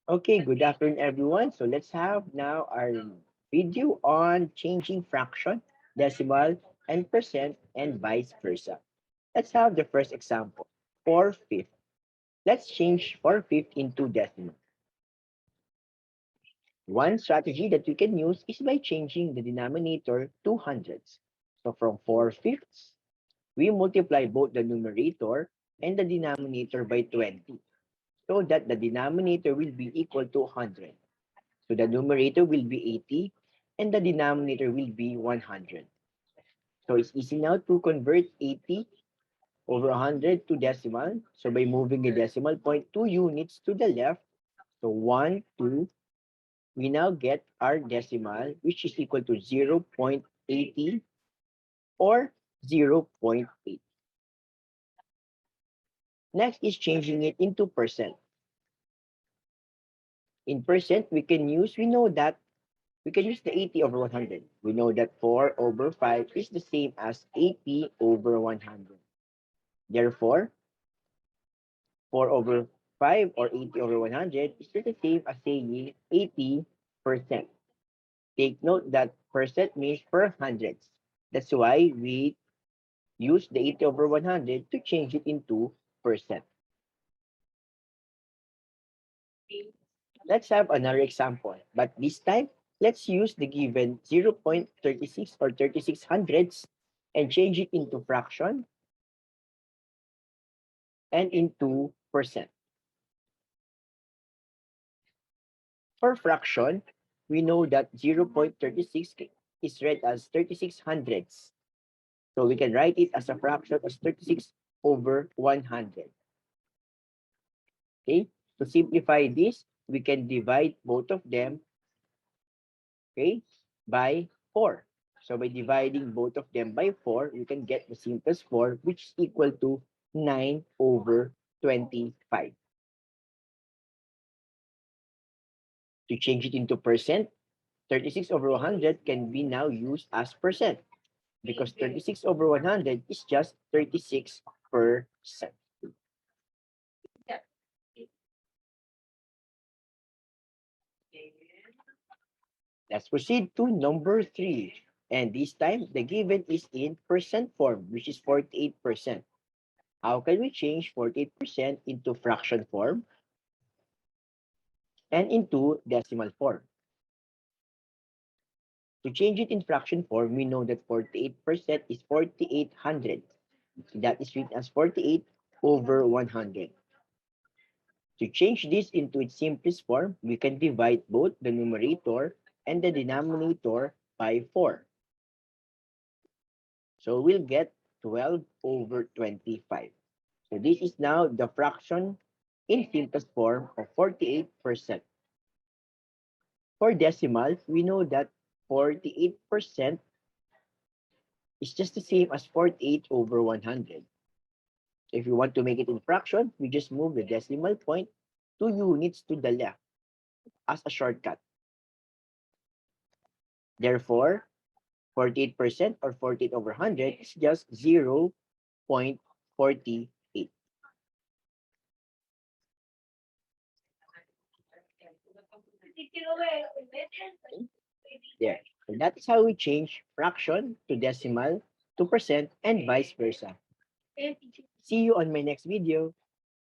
Okay, good afternoon, everyone. So let's have now our video on changing fraction, decimal, and percent, and vice versa. Let's have the first example, 4/5. Let's change 4/5 into decimal. One strategy that we can use is by changing the denominator to hundreds. So from 4/5, we multiply both the numerator and the denominator by 20, so that the denominator will be equal to 100. So the numerator will be 80 and the denominator will be 100. So it's easy now to convert 80 over 100 to decimal. So by moving the decimal point 2 units to the left, so 1, 2, we now get our decimal, which is equal to 0.80 or 0.8. Next is changing it into percent. In percent, we know that we can use the 80 over 100. We know that 4 over 5 is the same as 80 over 100. Therefore, 4 over 5 or 80 over 100 is just the same as saying 80%. Take note that percent means per hundreds. That's why we use the 80 over 100 to change it into percent. Let's have another example, but this time, let's use the given 0.36 or 36 hundredths and change it into fraction and into percent. For fraction, we know that 0.36 is read as 36 hundredths. So we can write it as a fraction as 36 over 100. Okay, to simplify this, we can divide both of them, okay, by 4. So by dividing both of them by 4, we can get the simplest form, which is equal to 9 over 25. To change it into percent, 36 over 100 can be now used as percent, because 36 over 100 is just 36%. Let's proceed to number 3. And this time, the given is in percent form, which is 48%. How can we change 48% into fraction form and into decimal form? To change it in fraction form, we know that 48% is 4800. That is written as 48 over 100. To change this into its simplest form, we can divide both the numerator and the denominator by 4. So we'll get 12 over 25. So this is now the fraction in simplest form of 48%. For decimals, we know that 48% is just the same as 48 over 100. So if you want to make it in fraction, we just move the decimal point 2 units to the left as a shortcut. Therefore, 48% or 48 over 100 is just 0.48. There. So that is how we change fraction to decimal to percent and vice versa. See you on my next video.